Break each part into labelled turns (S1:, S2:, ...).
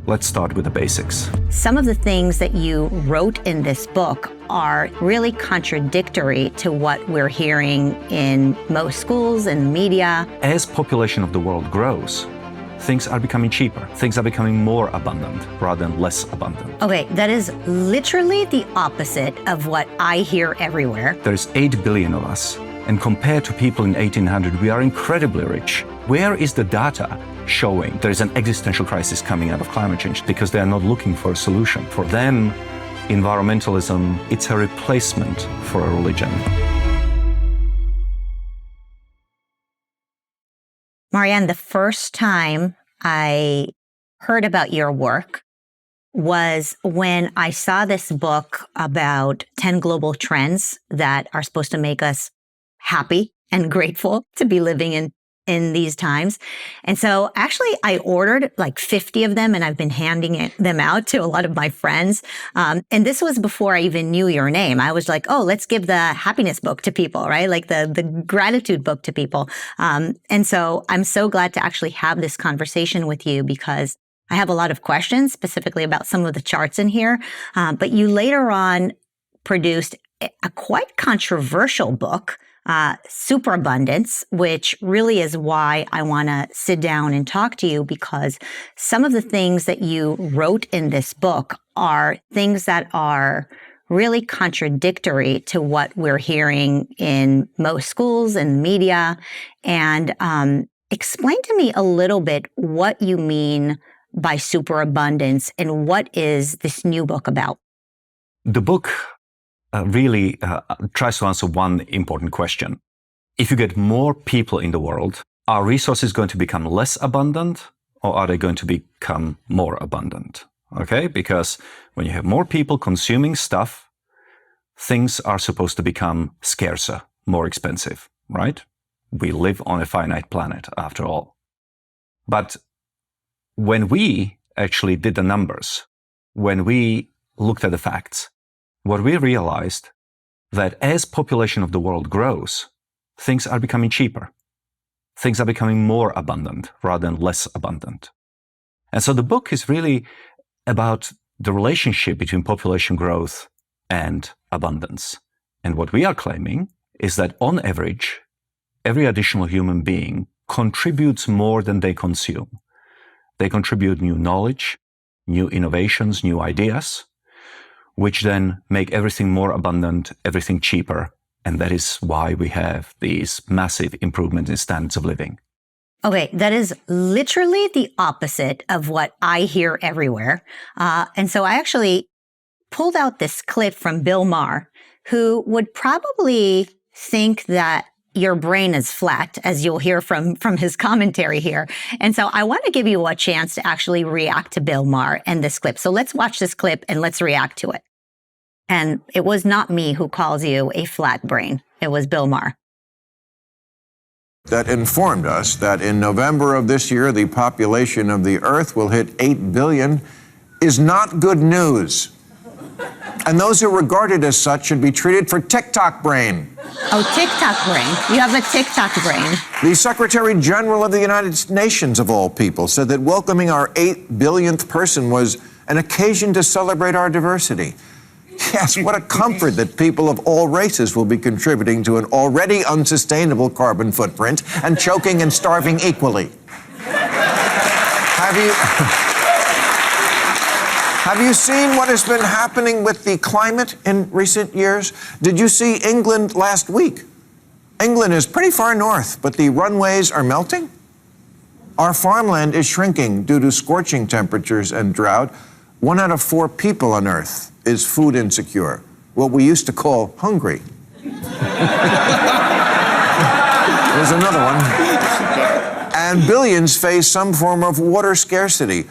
S1: Let's start with the basics.
S2: Some of the things that you wrote in this book are really contradictory to what we're hearing in most schools and media.
S1: As population of the world grows, things are becoming cheaper. Things are becoming more abundant rather than less abundant.
S2: Okay, that is literally the opposite of what I hear everywhere.
S1: There's 8 billion of us, and compared to people in 1800, we are incredibly rich. Where is the data showing there is an existential crisis coming out of climate change? Because they are not looking for a solution. For them, environmentalism, it's a replacement for a religion.
S2: Marian, the first time I heard about your work was when I saw this book about 10 global trends that are supposed to make us happy and grateful to be living in these times. And so actually I ordered like 50 of them and I've been handing them out to a lot of my friends. And this was before I even knew your name. I was like, oh, let's give the happiness book to people, right? Like the gratitude book to people. And so I'm so glad to actually have this conversation with you because I have a lot of questions specifically about some of the charts in here. But you later on produced a quite controversial book, Superabundance, which really is why I want to sit down and talk to you because some of the things that you wrote in this book are things that are really contradictory to what we're hearing in most schools and media. And explain to me a little bit what you mean by superabundance and what is this new book about?
S1: The book really tries to answer one important question. If you get more people in the world, are resources going to become less abundant or are they going to become more abundant? Okay, because when you have more people consuming stuff, things are supposed to become scarcer, more expensive, right? We live on a finite planet after all. But when we actually did the numbers, when we looked at the facts, what we realized that as population of the world grows, things are becoming cheaper. Things are becoming more abundant rather than less abundant. And so the book is really about the relationship between population growth and abundance. And what we are claiming is that on average, every additional human being contributes more than they consume. They contribute new knowledge, new innovations, new ideas, which then make everything more abundant, everything cheaper. And that is why we have these massive improvements in standards of living.
S2: Okay, that is literally the opposite of what I hear everywhere. And so I actually pulled out this clip from Bill Maher, who would probably think that your brain is flat, as you'll hear from his commentary here. And so I want to give you a chance to actually react to Bill Maher and this clip. So let's watch this clip and let's react to it. And it was not me who calls you a flat brain. It was Bill Maher.
S3: That informed us that in November of this year, the population of the Earth will hit 8 billion is not good news. And those who are regarded as such should be treated for TikTok brain.
S2: Oh, TikTok brain. You have a TikTok brain.
S3: The Secretary General of the United Nations, of all people, said that welcoming our 8 billionth person was an occasion to celebrate our diversity. Yes, what a comfort that people of all races will be contributing to an already unsustainable carbon footprint and choking and starving equally. Have you seen what has been happening with the climate in recent years? Did you see England last week? England is pretty far north, but the runways are melting. Our farmland is shrinking due to scorching temperatures and drought. 1 out of 4 people on Earth is food insecure, what we used to call hungry. There's another one. And billions face some form of water scarcity.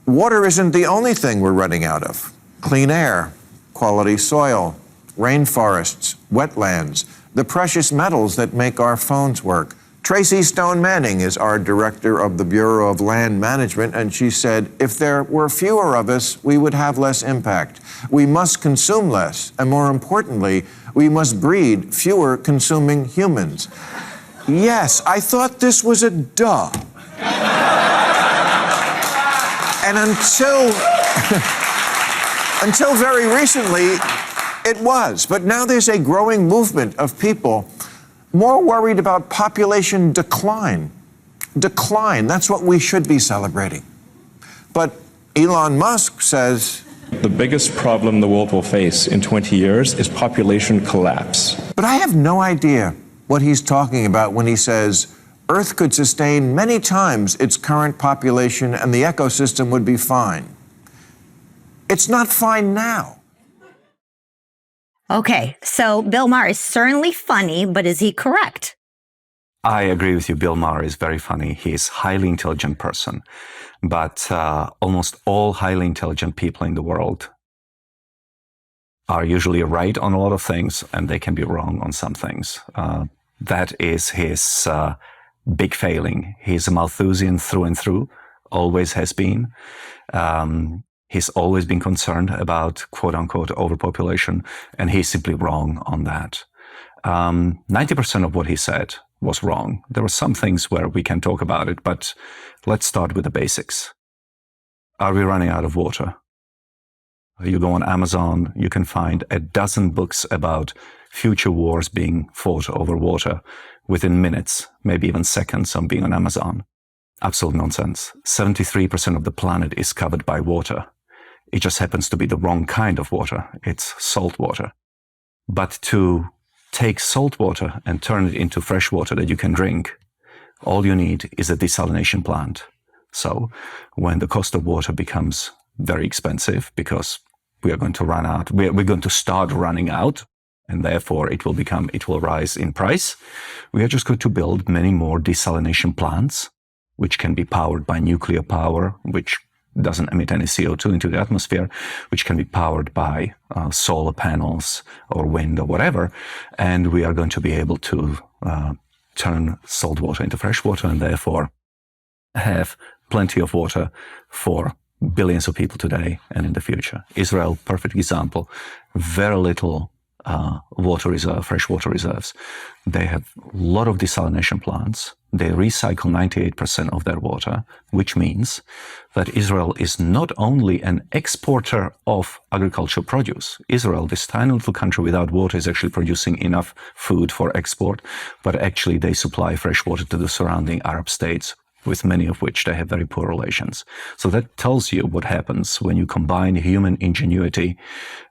S3: Water isn't the only thing we're running out of. Clean air, quality soil, rainforests, wetlands, the precious metals that make our phones work. Tracy Stone Manning is our director of the Bureau of Land Management, and she said, if there were fewer of us, we would have less impact. We must consume less, and more importantly, we must breed fewer consuming humans. Yes, I thought this was a duh. And until very recently, it was. But now there's a growing movement of people more worried about population decline. Decline, that's what we should be celebrating. But Elon Musk says,
S4: the biggest problem the world will face in 20 years is population collapse.
S3: But I have no idea what he's talking about when he says Earth could sustain many times its current population and the ecosystem would be fine. It's not fine now.
S2: Okay, so Bill Maher is certainly funny, but is he correct?
S1: I agree with you. Bill Maher is very funny. He is a highly intelligent person. But almost all highly intelligent people in the world are usually right on a lot of things, and they can be wrong on some things. That is his big failing. He's a Malthusian through and through, always has been. He's always been concerned about quote-unquote overpopulation, and he's simply wrong on that. 90% of what he said was wrong. There were some things where we can talk about it, but let's start with the basics. Are we running out of water? You go on Amazon, you can find a dozen books about future wars being fought over water within minutes, maybe even seconds on being on Amazon. Absolute nonsense. 73% of the planet is covered by water. It just happens to be the wrong kind of water. It's salt water. But to take salt water and turn it into fresh water that you can drink, all you need is a desalination plant. So when the cost of water becomes very expensive, because we are going to run out, we're going to start running out, and therefore it will rise in price, we are just going to build many more desalination plants, which can be powered by nuclear power, which doesn't emit any CO2 into the atmosphere, which can be powered by solar panels or wind or whatever. And we are going to be able to turn salt water into fresh water and therefore have plenty of water for billions of people today and in the future. Israel, perfect example, very little fresh water reserves. They have a lot of desalination plants. They recycle 98% of their water, which means that Israel is not only an exporter of agricultural produce. Israel, this tiny little country without water, is actually producing enough food for export, but actually they supply fresh water to the surrounding Arab states, with many of which they have very poor relations. So that tells you what happens when you combine human ingenuity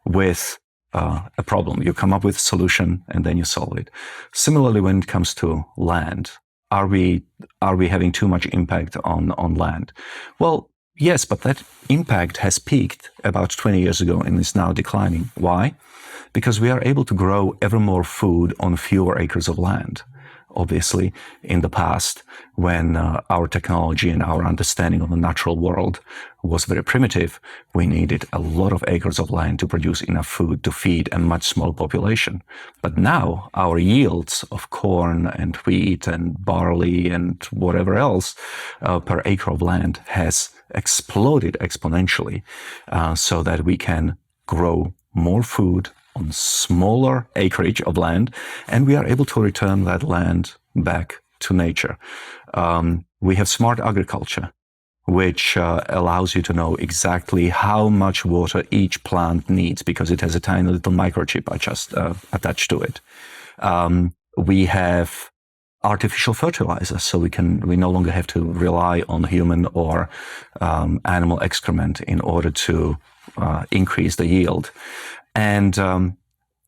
S1: with a problem. You come up with a solution and then you solve it. Similarly, when it comes to land, are we having too much impact on land? Well, yes, but that impact has peaked about 20 years ago and is now declining. Why? Because we are able to grow ever more food on fewer acres of land. Obviously, in the past, when our technology and our understanding of the natural world was very primitive, we needed a lot of acres of land to produce enough food to feed a much smaller population. But now our yields of corn and wheat and barley and whatever else per acre of land has exploded exponentially, so that we can grow more food on smaller acreage of land, and we are able to return that land back to nature. We have smart agriculture, which allows you to know exactly how much water each plant needs because it has a tiny little microchip attached to it. We have artificial fertilizers, so we no longer have to rely on human or animal excrement in order to increase the yield. And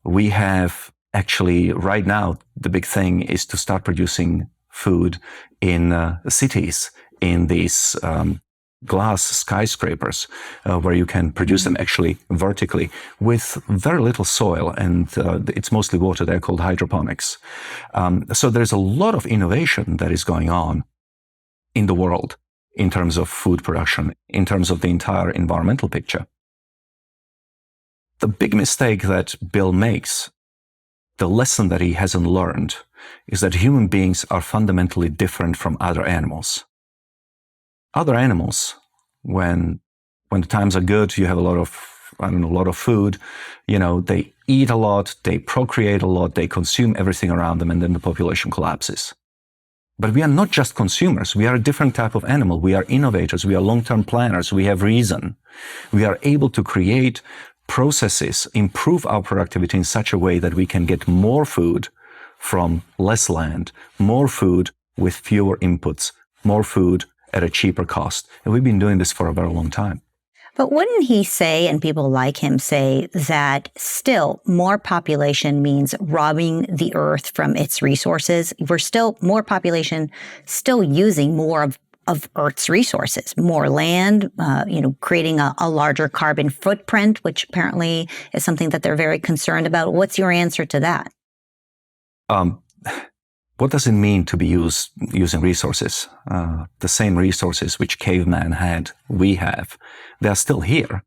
S1: we have actually, right now, the big thing is to start producing food in cities, in these glass skyscrapers, where you can produce them actually vertically with very little soil, and it's mostly water. They're called hydroponics. So there's a lot of innovation that is going on in the world in terms of food production, in terms of the entire environmental picture. The big mistake that Bill makes, the lesson that he hasn't learned, is that human beings are fundamentally different from other animals. Other animals, when the times are good, you have a lot of food, they eat a lot, they procreate a lot, they consume everything around them, and then the population collapses. But we are not just consumers. We are a different type of animal. We are innovators. We are long-term planners. We have reason. We are able to create processes, improve our productivity in such a way that we can get more food from less land, more food with fewer inputs, more food at a cheaper cost. And we've been doing this for a very long time.
S2: But wouldn't he say, and people like him say, that still more population means robbing the earth from its resources? We're still, more population, still using more of Earth's resources, more land, creating a larger carbon footprint, which apparently is something that they're very concerned about. What's your answer to that?
S1: What does it mean to be using resources? The same resources which caveman had, we have. They are still here.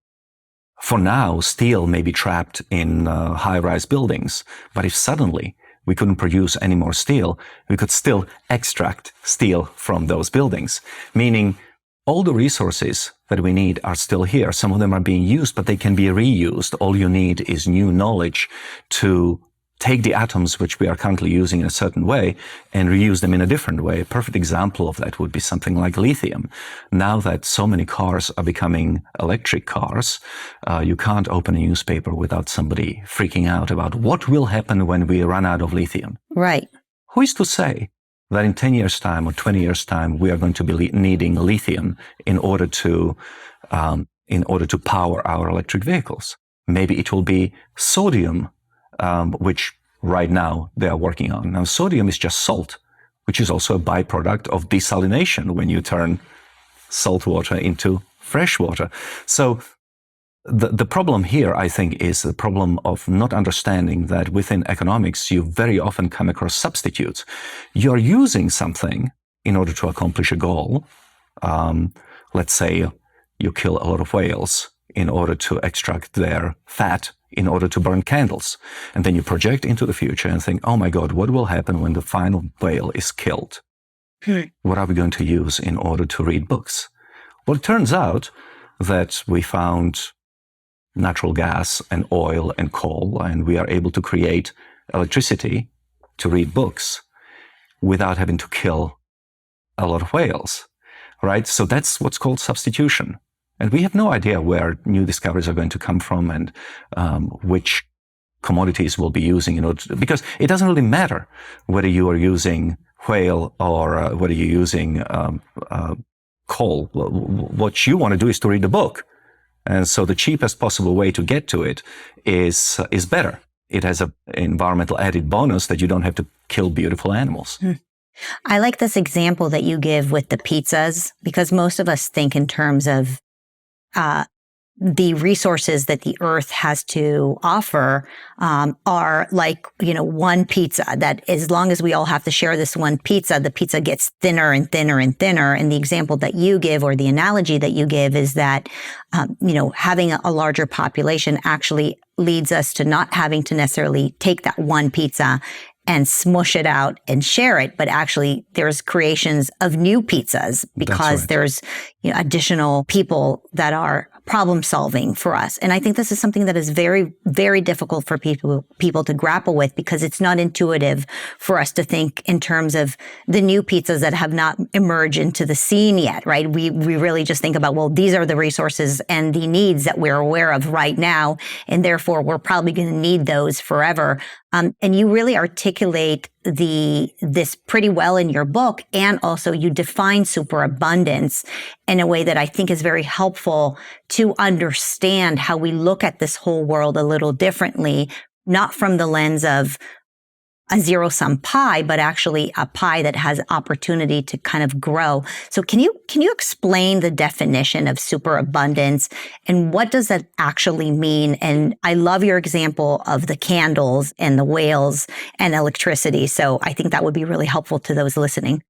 S1: For now, steel may be trapped in high-rise buildings, but if suddenly we couldn't produce any more steel, we could still extract steel from those buildings, meaning all the resources that we need are still here. Some of them are being used, but they can be reused. All you need is new knowledge to take the atoms which we are currently using in a certain way and reuse them in a different way. A perfect example of that would be something like lithium. Now that so many cars are becoming electric cars, you can't open a newspaper without somebody freaking out about what will happen when we run out of lithium.
S2: Right.
S1: Who is to say that in 10 years' time or 20 years' time, we are going to be needing lithium in order to power our electric vehicles? Maybe it will be sodium, which right now they are working on. Now, sodium is just salt, which is also a byproduct of desalination when you turn salt water into fresh water. So the problem here, I think, is the problem of not understanding that within economics, you very often come across substitutes. You're using something in order to accomplish a goal. Let's say you kill a lot of whales in order to extract their fat in order to burn candles. And then you project into the future and think, oh my God, what will happen when the final whale is killed? What are we going to use in order to read books? Well, it turns out that we found natural gas and oil and coal, and we are able to create electricity to read books without having to kill a lot of whales, right? So that's what's called substitution. And we have no idea where new discoveries are going to come from and which commodities we'll be using in order to, because it doesn't really matter whether you are using whale or whether you're using coal. What you want to do is to read the book. And so the cheapest possible way to get to it is better. It has an environmental added bonus that you don't have to kill beautiful animals.
S2: I like this example that you give with the pizzas, because most of us think in terms of the resources that the earth has to offer are like, one pizza, that as long as we all have to share this one pizza, the pizza gets thinner and thinner and thinner. And the example that you give, or the analogy that you give, is that, having a larger population actually leads us to not having to necessarily take that one pizza and smush it out and share it, but actually there's creations of new pizzas because there's additional people that are problem solving for us. And I think this is something that is very, very difficult for people to grapple with, because it's not intuitive for us to think in terms of the new pizzas that have not emerged into the scene yet, right? We really just think about, well, these are the resources and the needs that we're aware of right now, and therefore we're probably going to need those forever. And you really articulate this pretty well in your book, and also you define superabundance in a way that I think is very helpful to understand how we look at this whole world a little differently, not from the lens of a zero-sum pie, but actually a pie that has opportunity to kind of grow. So can you explain the definition of superabundance and what does that actually mean? And I love your example of the candles and the whales and electricity. So I think that would be really helpful to those listening.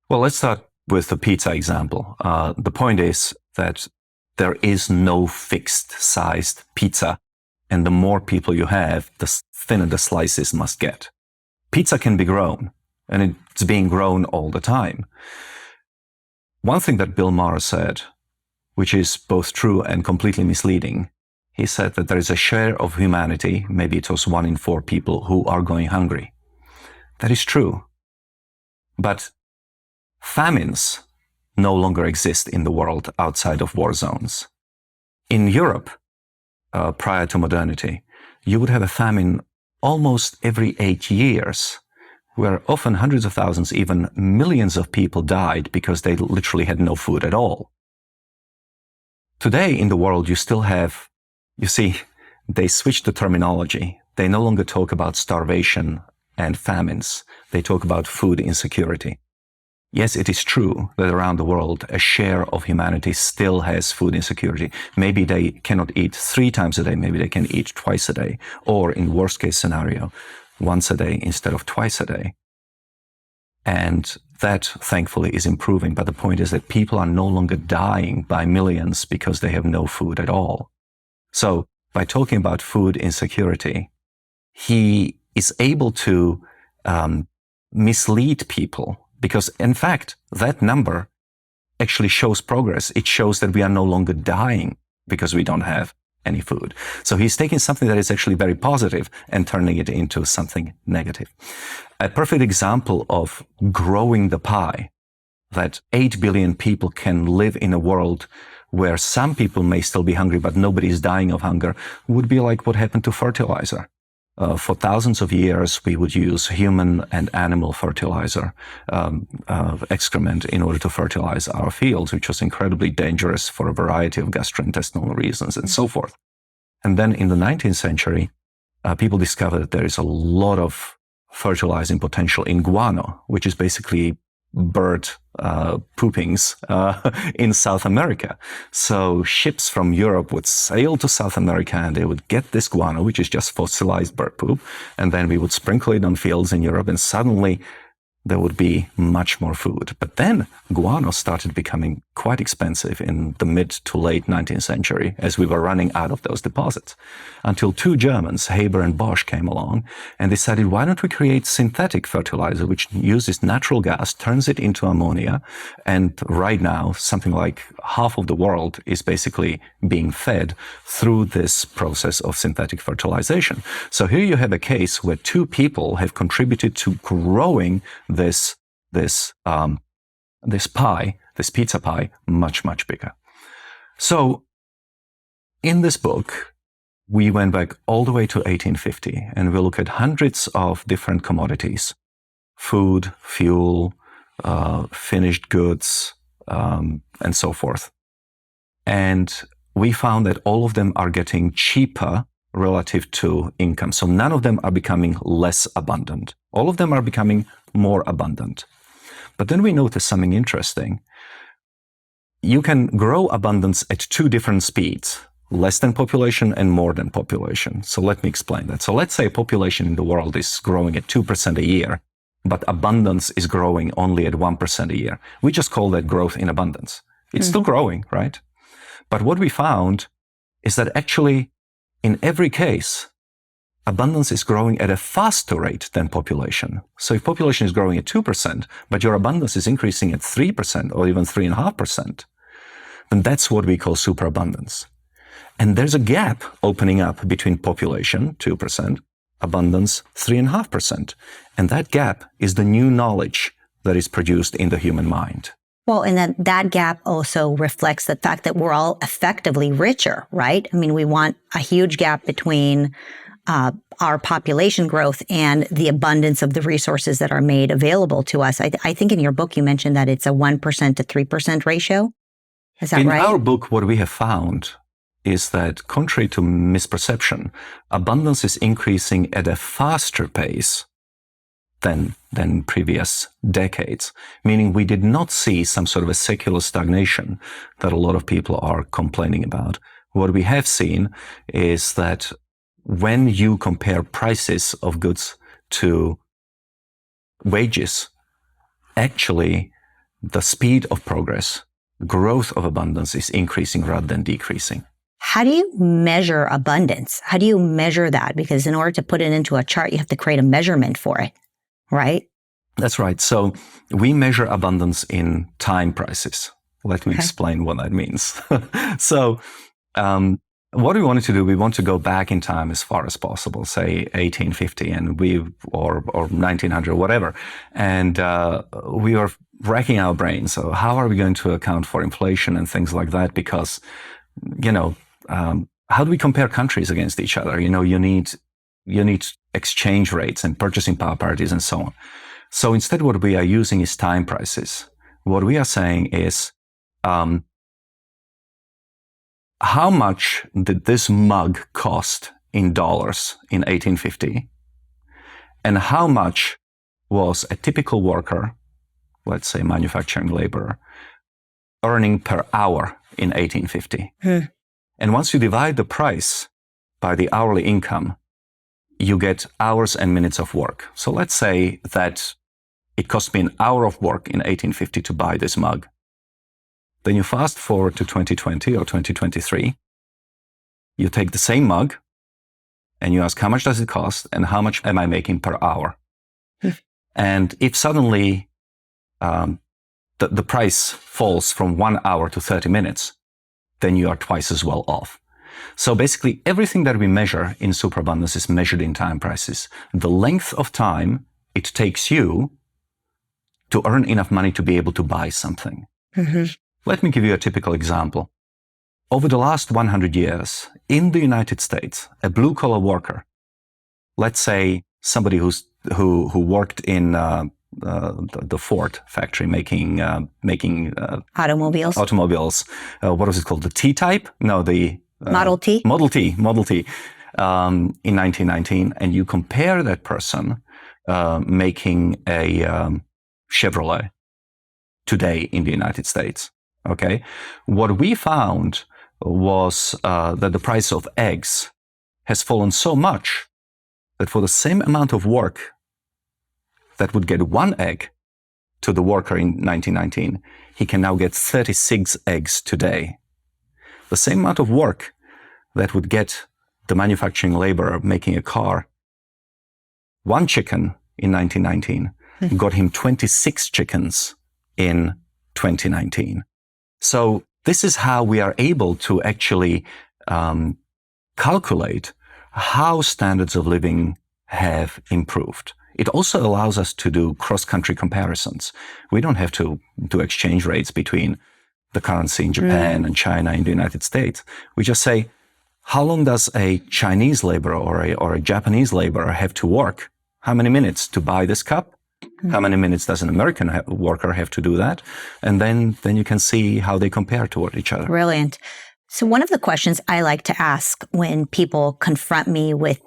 S1: Well, let's start with the pizza example. The point is that there is no fixed sized pizza, and the more people you have, the thinner the slices must get. Pizza can be grown, and it's being grown all the time. One thing that Bill Maher said, which is both true and completely misleading, he said that there is a share of humanity, maybe it was 1 in 4 people, who are going hungry. That is true. But famines no longer exist in the world outside of war zones. In Europe, prior to modernity, you would have a famine almost every 8 years, where often hundreds of thousands, even millions of people died because they literally had no food at all. Today in the world, you still have, you see, they switched the terminology. They no longer talk about starvation and famines. They talk about food insecurity. Yes, it is true that around the world, a share of humanity still has food insecurity. Maybe they cannot eat 3 times a day. Maybe they can eat twice a day. Or in worst case scenario, once a day instead of twice a day. And that, thankfully, is improving. But the point is that people are no longer dying by millions because they have no food at all. So by talking about food insecurity, he is able to mislead people. Because, in fact, that number actually shows progress. It shows that we are no longer dying because we don't have any food. So he's taking something that is actually very positive and turning it into something negative. A perfect example of growing the pie, that 8 billion people can live in a world where some people may still be hungry, but nobody is dying of hunger, would be like what happened to fertilizer. For thousands of years, we would use human and animal fertilizer, excrement, in order to fertilize our fields, which was incredibly dangerous for a variety of gastrointestinal reasons and so forth. And then in the 19th century, people discovered that there is a lot of fertilizing potential in guano, which is basically bird poopings in South America. So ships from Europe would sail to South America and they would get this guano, which is just fossilized bird poop, and then we would sprinkle it on fields in Europe, and suddenly there would be much more food. But then guano started becoming quite expensive in the mid to late 19th century as we were running out of those deposits, until 2 Germans, Haber and Bosch, came along and decided, why don't we create synthetic fertilizer, which uses natural gas, turns it into ammonia, and right now something like half of the world is basically being fed through this process of synthetic fertilization. So here you have a case where 2 people have contributed to growing this pie, this pizza pie, much, much bigger. So in this book, we went back all the way to 1850 and we look at hundreds of different commodities: food, fuel, finished goods, and so forth. And we found that all of them are getting cheaper relative to income. So none of them are becoming less abundant. All of them are becoming more abundant. But then we notice something interesting. You can grow abundance at 2 different speeds: less than population and more than population. So let me explain that. So let's say population in the world is growing at 2% a year, but abundance is growing only at 1% a year. We just call that growth in abundance. It's still growing, right? But what we found is that actually, in every case, abundance is growing at a faster rate than population. So if population is growing at 2%, but your abundance is increasing at 3% or even 3.5%, then that's what we call superabundance. And there's a gap opening up between population, 2%, abundance, 3.5%. And that gap is the new knowledge that is produced in the human mind.
S2: Well, and that gap also reflects the fact that we're all effectively richer, right? I mean, we want a huge gap between our population growth and the abundance of the resources that are made available to us. I think in your book, you mentioned that it's a 1% to 3% ratio. Is that right?
S1: In our book, what we have found is that, contrary to misperception, abundance is increasing at a faster pace than previous decades, meaning we did not see some sort of a secular stagnation that a lot of people are complaining about. What we have seen is that when you compare prices of goods to wages, actually the speed of progress, growth of abundance, is increasing rather than decreasing.
S2: How do you measure abundance? How do you measure that? Because in order to put it into a chart, you have to create a measurement for it, right?
S1: That's right. So we measure abundance in time prices. Let me explain what that means. So what we wanted to do, we want to go back in time as far as possible, say 1850 or 1900, whatever. And we are racking our brains. So how are we going to account for inflation and things like that? Because, how do we compare countries against each other? You need exchange rates and purchasing power parities and so on. So instead, what we are using is time prices. What we are saying is, how much did this mug cost in dollars in 1850? And how much was a typical worker, let's say manufacturing laborer, earning per hour in 1850? And once you divide the price by the hourly income, you get hours and minutes of work. So let's say that it cost me an hour of work in 1850 to buy this mug. Then you fast forward to 2020 or 2023. You take the same mug and you ask, how much does it cost and how much am I making per hour? And if suddenly the price falls from 1 hour to 30 minutes, then you are twice as well off. So basically, everything that we measure in superabundance is measured in time prices. The length of time it takes you to earn enough money to be able to buy something. Let me give you a typical example. Over the last 100 years, in the United States, a blue-collar worker, let's say somebody who worked in the Ford factory making
S2: automobiles.
S1: What was it called? The T-type? No, the
S2: Model T.
S1: Model T. In 1919, and you compare that person making a Chevrolet today in the United States. Okay, what we found was that the price of eggs has fallen so much that for the same amount of work that would get one egg to the worker in 1919, he can now get 36 eggs today. The same amount of work that would get the manufacturing laborer making a car, one chicken in 1919 got him 26 chickens in 2019. So this is how we are able to actually calculate how standards of living have improved. It also allows us to do cross-country comparisons. We don't have to do exchange rates between the currency in Japan and China and the United States. We just say, how long does a Chinese laborer or a Japanese laborer have to work? How many minutes to buy this cup? How many minutes does an American worker have to do that? And then you can see how they compare toward each other.
S2: Brilliant. So one of the questions I like to ask when people confront me with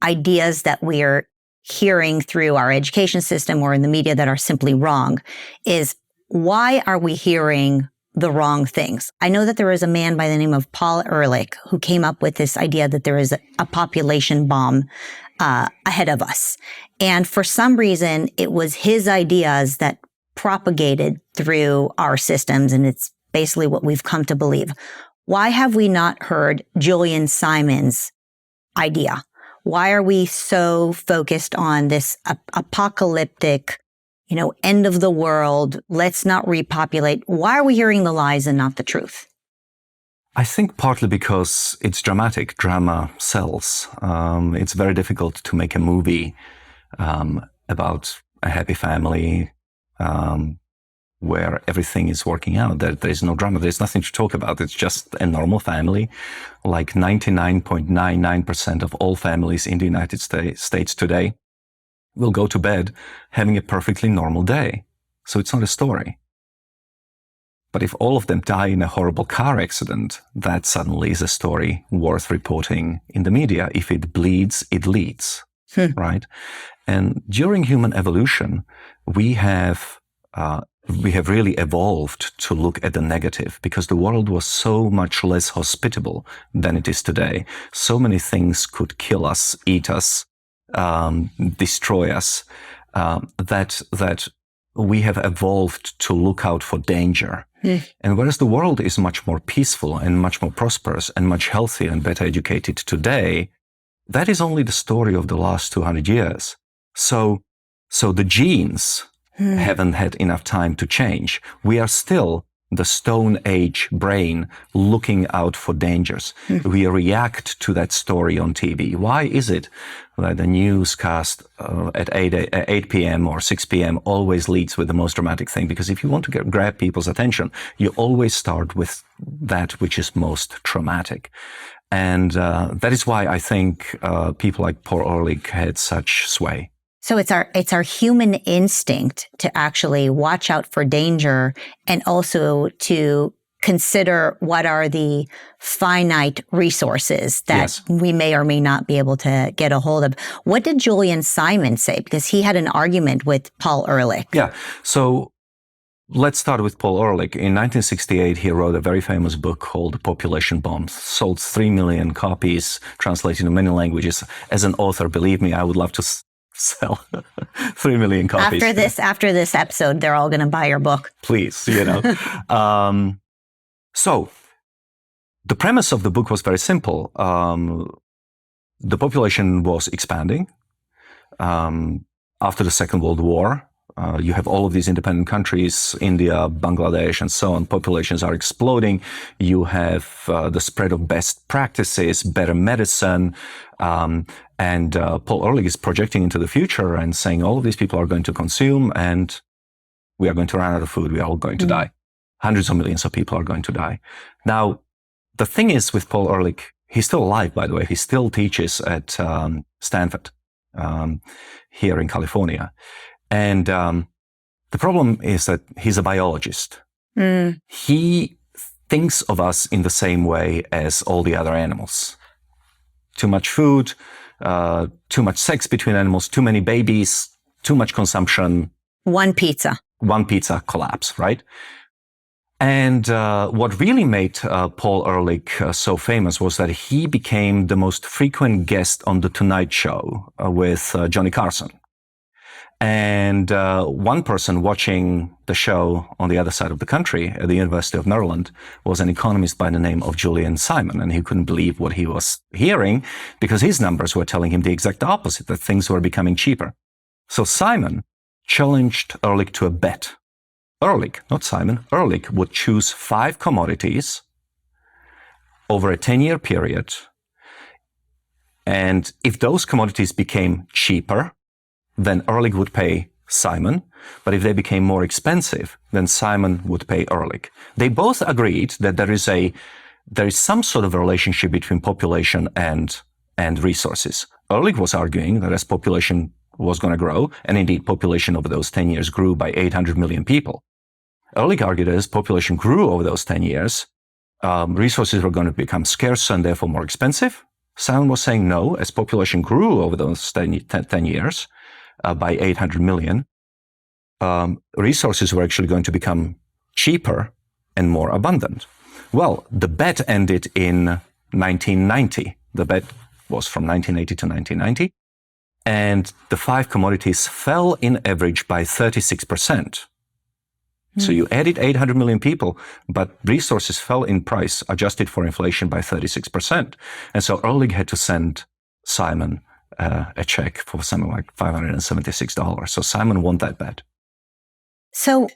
S2: ideas that we're hearing through our education system or in the media that are simply wrong is, why are we hearing the wrong things? I know that there is a man by the name of Paul-Ehrlich who came up with this idea that there is a population bomb ahead of us. And for some reason, it was his ideas that propagated through our systems, and it's basically what we've come to believe. Why have we not heard Julian Simon's idea? Why are we so focused on this apocalyptic, end of the world, let's not repopulate? Why are we hearing the lies and not the truth?
S1: I think partly because it's dramatic. Drama sells. It's very difficult to make a movie about a happy family where everything is working out. There is no drama. There's nothing to talk about. It's just a normal family. Like 99.99% of all families in the United States today will go to bed having a perfectly normal day. So it's not a story. But if all of them die in a horrible car accident, that suddenly is a story worth reporting in the media. If it bleeds, it leads, right? And during human evolution, we have really evolved to look at the negative because the world was so much less hospitable than it is today. So many things could kill us, eat us, destroy us, that we have evolved to look out for danger. And whereas the world is much more peaceful and much more prosperous and much healthier and better educated today, that is only the story of the last 200 years. So the genes haven't had enough time to change. We are still the Stone Age brain looking out for dangers. We react to that story on TV. Why is it that the newscast at 8 p.m. or 6 p.m. always leads with the most dramatic thing? Because if you want to grab people's attention, you always start with that which is most traumatic. And that is why I think people like Paul Ehrlich had such sway.
S2: So it's our human instinct to actually watch out for danger and also to consider what are the finite resources that we may or may not be able to get a hold of. What did Julian Simon say? Because he had an argument with Paul Ehrlich.
S1: Yeah. So let's start with Paul Ehrlich. In 1968, he wrote a very famous book called Population Bomb. Sold 3 million copies, translated into many languages. As an author, believe me, I would love to sell 3 million copies.
S2: After this episode, they're all going to buy your book.
S1: Please, So the premise of the book was very simple. The population was expanding. After the Second World War, you have all of these independent countries, India, Bangladesh, and so on. Populations are exploding. You have the spread of best practices, better medicine. And Paul Ehrlich is projecting into the future and saying all of these people are going to consume and we are going to run out of food. We are all going to die. Hundreds of millions of people are going to die. Now, the thing is with Paul Ehrlich, he's still alive, by the way. He still teaches at Stanford here in California. And the problem is that he's a biologist. He thinks of us in the same way as all the other animals. Too much food, too much sex between animals, too many babies, too much consumption.
S2: One pizza
S1: collapse, right? And what really made Paul Ehrlich so famous was that he became the most frequent guest on The Tonight Show with Johnny Carson. And one person watching the show on the other side of the country at the University of Maryland was an economist by the name of Julian Simon. And he couldn't believe what he was hearing because his numbers were telling him the exact opposite, that things were becoming cheaper. So Simon challenged Ehrlich to a bet. Ehrlich, not Simon, Ehrlich would choose 5 commodities over a 10-year period. And if those commodities became cheaper, then Ehrlich would pay Simon. But if they became more expensive, then Simon would pay Ehrlich. They both agreed that there is some sort of a relationship between population and resources. Ehrlich was arguing that as population was going to grow, and indeed population over those 10 years grew by 800 million people. Ehrlich argued that as population grew over those 10 years, resources were going to become scarcer and therefore more expensive. Simon was saying no, as population grew over those 10 years, by 800 million, resources were actually going to become cheaper and more abundant. Well, the bet ended in 1990. The bet was from 1980 to 1990. And the 5 commodities fell in average by 36%. So you added 800 million people, but resources fell in price, adjusted for inflation, by 36%. And so Ehrlich had to send Simon a check for something like $576. So Simon won that bet.
S2: So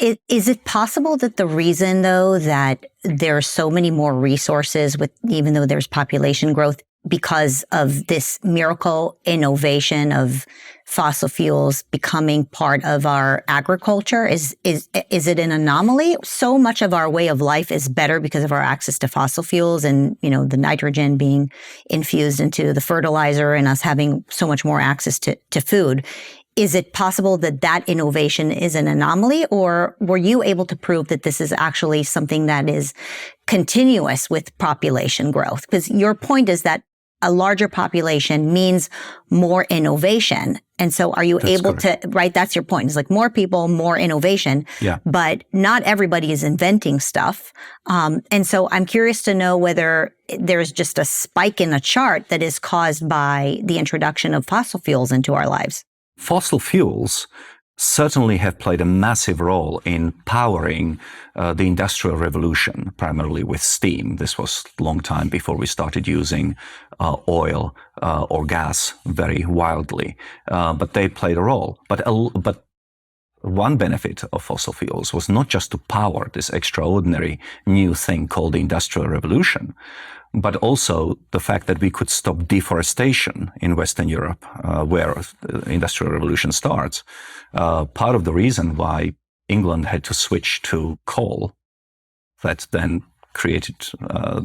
S2: is it possible that the reason, though, that there are so many more resources, even though there's population growth, because of this miracle innovation of fossil fuels becoming part of our agriculture? Is it an anomaly? So much of our way of life is better because of our access to fossil fuels and, the nitrogen being infused into the fertilizer and us having so much more access to food. Is it possible that innovation is an anomaly, or were you able to prove that this is actually something that is continuous with population growth? Because your point is that a larger population means more innovation. And so are you able to, right? That's your point. It's like more people, more innovation.
S1: Yeah.
S2: But not everybody is inventing stuff. And so I'm curious to know whether there's just a spike in a chart that is caused by the introduction of fossil fuels into our lives.
S1: Fossil fuels certainly have played a massive role in powering the Industrial Revolution, primarily with steam. This was a long time before we started using oil or gas very wildly, but they played a role. But one benefit of fossil fuels was not just to power this extraordinary new thing called the Industrial Revolution, but also the fact that we could stop deforestation in Western Europe, where the Industrial Revolution starts. Part of the reason why England had to switch to coal, that then created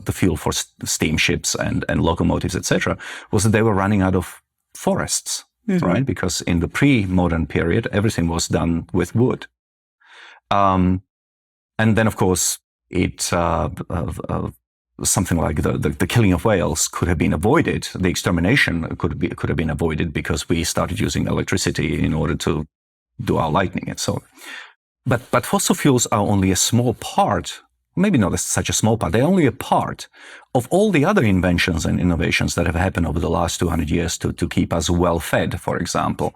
S1: the fuel for steamships and locomotives, etc., was that they were running out of forests. Right, because in the pre-modern period, everything was done with wood, and then, of course, something like the killing of whales could have been avoided. The extermination could have been avoided because we started using electricity in order to do our lightning and so on. But fossil fuels are only a small part. Maybe not such a small part, they're only a part of all the other inventions and innovations that have happened over the last 200 years to keep us well fed, for example.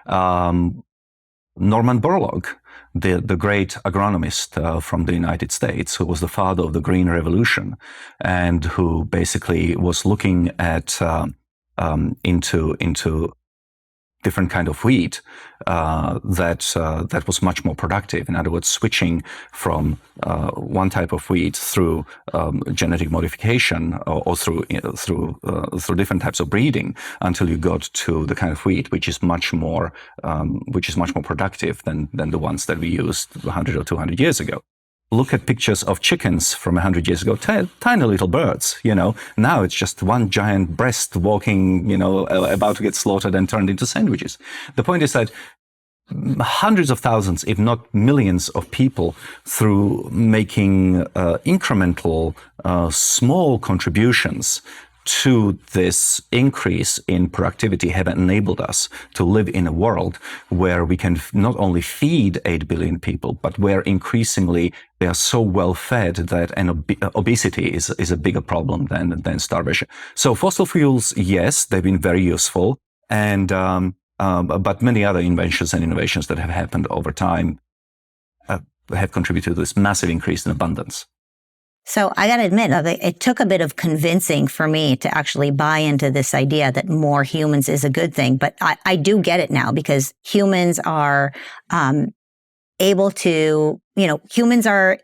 S1: Norman Borlaug, the great agronomist from the United States, who was the father of the Green Revolution and who basically was looking at into different kind of wheat that was much more productive. In other words, switching from one type of wheat through genetic modification or through different types of breeding until you got to the kind of wheat which is much more productive than the ones that we used 100 or 200 years ago. Look at pictures of chickens from 100 years ago, tiny little birds, Now it's just one giant breast walking, about to get slaughtered and turned into sandwiches. The point is that hundreds of thousands, if not millions of people, through making incremental, small contributions to this increase in productivity, have enabled us to live in a world where we can not only feed 8 billion people, but where increasingly they are so well fed that obesity is a bigger problem than starvation. So fossil fuels, yes, they've been very useful, and but many other inventions and innovations that have happened over time have contributed to this massive increase in abundance.
S2: So I got to admit, it took a bit of convincing for me to actually buy into this idea that more humans is a good thing. But I do get it now, because humans are able to, humans are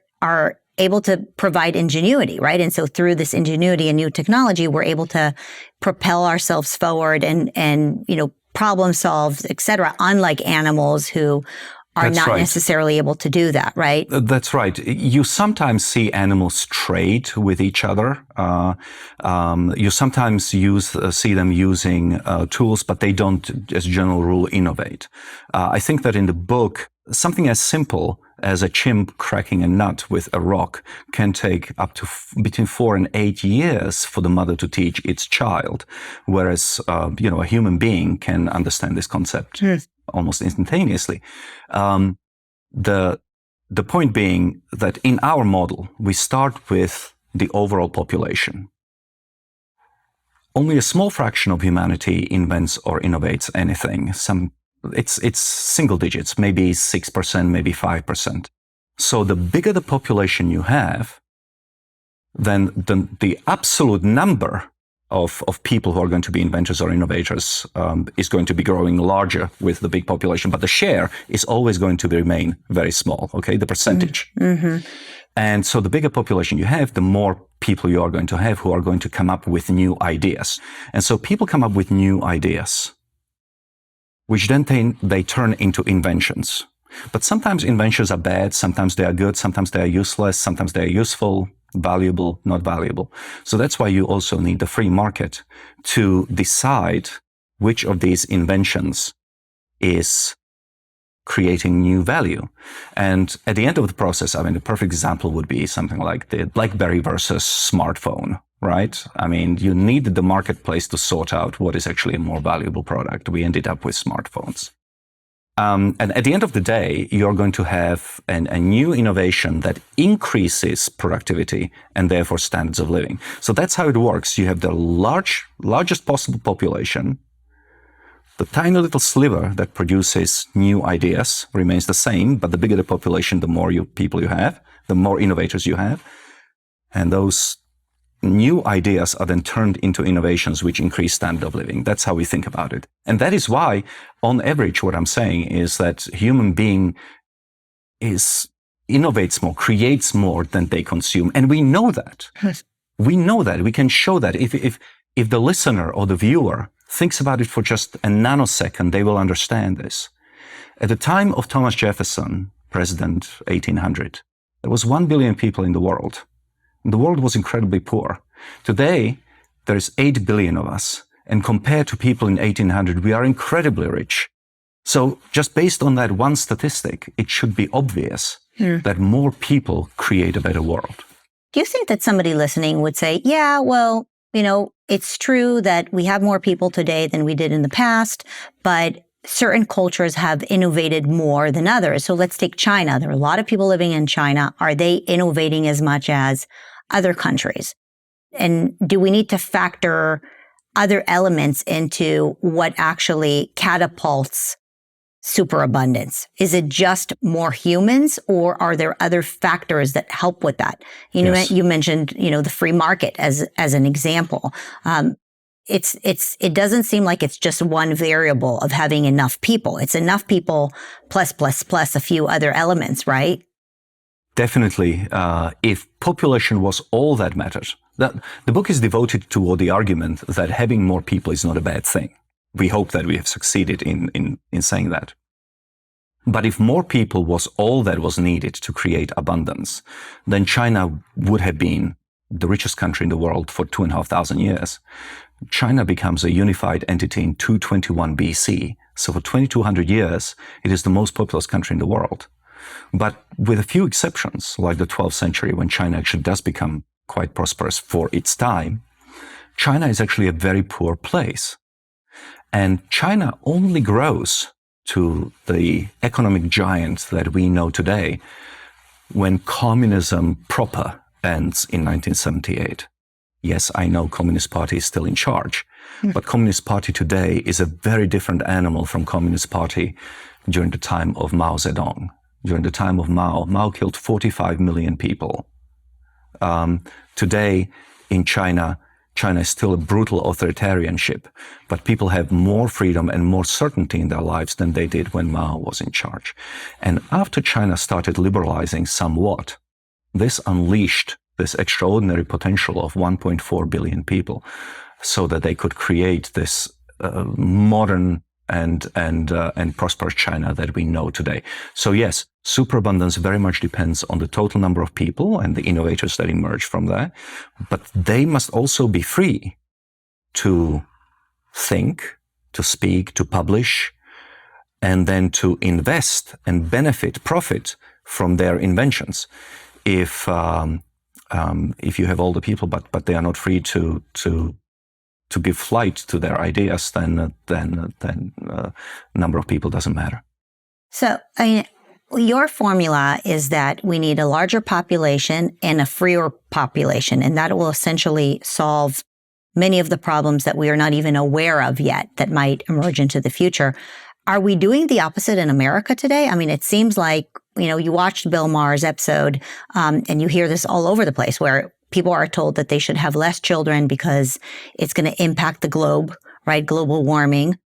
S2: able to provide ingenuity, right? And so through this ingenuity and new technology, we're able to propel ourselves forward and problem solve, et cetera, unlike animals who are not necessarily able to do that, right?
S1: That's right. You sometimes see animals trade with each other. You sometimes see them using tools, but they don't, as a general rule, innovate. I think that in the book, something as simple as a chimp cracking a nut with a rock can take up to between 4 and 8 years for the mother to teach its child, whereas a human being can understand this concept almost instantaneously. The point being that in our model, we start with the overall population. Only a small fraction of humanity invents or innovates anything. It's single digits, maybe 6%, maybe 5%. So the bigger the population you have, then the absolute number of people who are going to be inventors or innovators is going to be growing larger with the big population, but the share is always going to remain very small, okay, the percentage. Mm-hmm. And so the bigger population you have, the more people you are going to have who are going to come up with new ideas. And so people come up with new ideas, which then they turn into inventions. But sometimes inventions are bad, sometimes they are good, sometimes they are useless, sometimes they are useful, valuable, not valuable. So that's why you also need the free market to decide which of these inventions is creating new value. And at the end of the process, I mean, the perfect example would be something like the BlackBerry versus smartphone, right? I mean, you need the marketplace to sort out what is actually a more valuable product. We ended up with smartphones. And at the end of the day, you're going to have a new innovation that increases productivity and therefore standards of living. So that's how it works. You have the largest possible population. The tiny little sliver that produces new ideas remains the same, but the bigger the population, the more people you have, the more innovators you have. And those new ideas are then turned into innovations which increase standard of living. That's how we think about it. And that is why, on average, what I'm saying is that human being innovates more, creates more than they consume. And we know that.
S2: Yes.
S1: We know that. We can show that. If the listener or the viewer thinks about it for just a nanosecond, they will understand this. At the time of Thomas Jefferson, President 1800, there was 1 billion people in the world. The world was incredibly poor. Today, there's 8 billion of us. And compared to people in 1800, we are incredibly rich. So just based on that one statistic, it should be obvious that more people create a better world.
S2: Do you think that somebody listening would say, yeah, well, it's true that we have more people today than we did in the past, but certain cultures have innovated more than others. So let's take China. There are a lot of people living in China. Are they innovating as much as other countries? And do we need to factor other elements into what actually catapults superabundance? Is it just more humans, or are there other factors that help with that?
S1: Yes.
S2: You mentioned, the free market as an example. It doesn't seem like it's just one variable of having enough people. It's enough people plus a few other elements, right?
S1: Definitely. If population was all that matters, the book is devoted toward the argument that having more people is not a bad thing. We hope that we have succeeded in saying that. But if more people was all that was needed to create abundance, then China would have been the richest country in the world for 2,500 years. China becomes a unified entity in 221 BC. So for 2,200 years, it is the most populous country in the world. But with a few exceptions, like the 12th century, when China actually does become quite prosperous for its time, China is actually a very poor place. And China only grows to the economic giant that we know today when communism proper ends in 1978. Yes, I know Communist Party is still in charge, but Communist Party today is a very different animal from Communist Party during the time of Mao Zedong. During the time of Mao killed 45 million people. Today in China is still a brutal authoritarianship, but people have more freedom and more certainty in their lives than they did when Mao was in charge. And after China started liberalizing somewhat, this unleashed this extraordinary potential of 1.4 billion people so that they could create this modern and prosperous China that we know today. So yes, superabundance very much depends on the total number of people and the innovators that emerge from there, but they must also be free to think, to speak, to publish, and then to invest and profit from their inventions. If you have all the people, but they are not free to give flight to their ideas, then number of people doesn't matter.
S2: So, your formula is that we need a larger population and a freer population, and that will essentially solve many of the problems that we are not even aware of yet that might emerge into the future. Are we doing the opposite in America today? I mean, it seems like, you watched Bill Maher's episode, and you hear this all over the place where people are told that they should have less children because it's going to impact the globe, right? Global warming.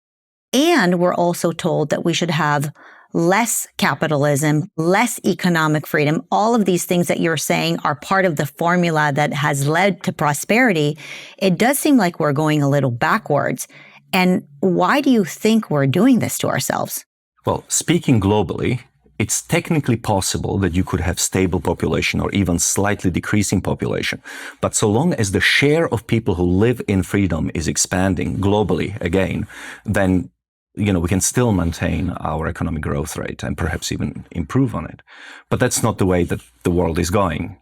S2: And we're also told that we should have less capitalism, less economic freedom. All of these things that you're saying are part of the formula that has led to prosperity. It does seem like we're going a little backwards. And why do you think we're doing this to ourselves?
S1: Well, speaking globally, it's technically possible that you could have stable population or even slightly decreasing population. But so long as the share of people who live in freedom is expanding globally again, then we can still maintain our economic growth rate and perhaps even improve on it. But that's not the way that the world is going.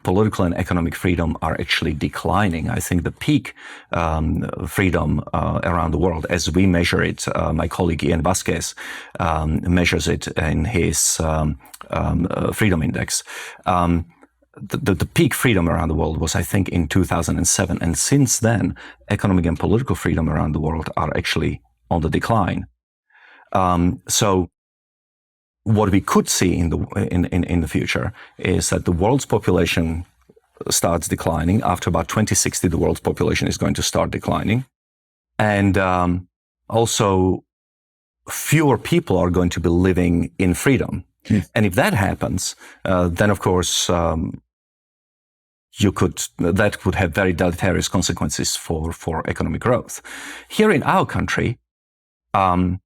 S1: Political and economic freedom are actually declining. I think the peak freedom around the world, as we measure it, my colleague Ian Vasquez measures it in his freedom index. The peak freedom around the world was, I think, in 2007. And since then, economic and political freedom around the world are actually on the decline. So what we could see in the future is that the world's population starts declining. After about 2060, the world's population is going to start declining. And also, fewer people are going to be living in freedom. And if that happens, then, of course, that could have very deleterious consequences for economic growth. Here in our country, the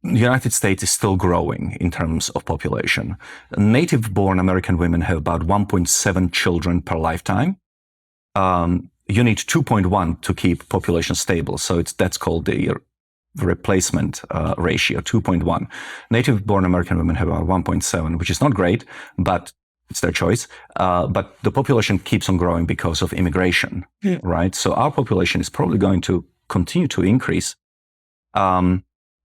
S1: United States is still growing in terms of population. Native-born American women have about 1.7 children per lifetime. You need 2.1 to keep population stable. So that's called the replacement ratio, 2.1. Native-born American women have about 1.7, which is not great, but it's their choice. But the population keeps on growing because of immigration, right? So our population is probably going to continue to increase.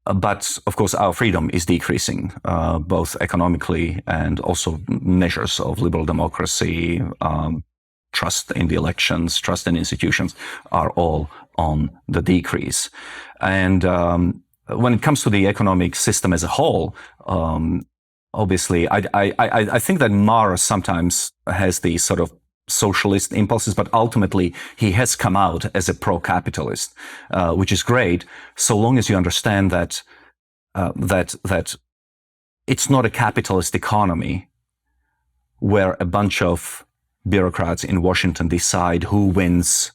S1: But of course, our freedom is decreasing, both economically and also measures of liberal democracy, trust in the elections, trust in institutions are all on the decrease. And when it comes to the economic system as a whole, obviously, I think that Maher sometimes has these sort of socialist impulses, but ultimately he has come out as a pro-capitalist, which is great, so long as you understand that it's not a capitalist economy where a bunch of bureaucrats in Washington decide who wins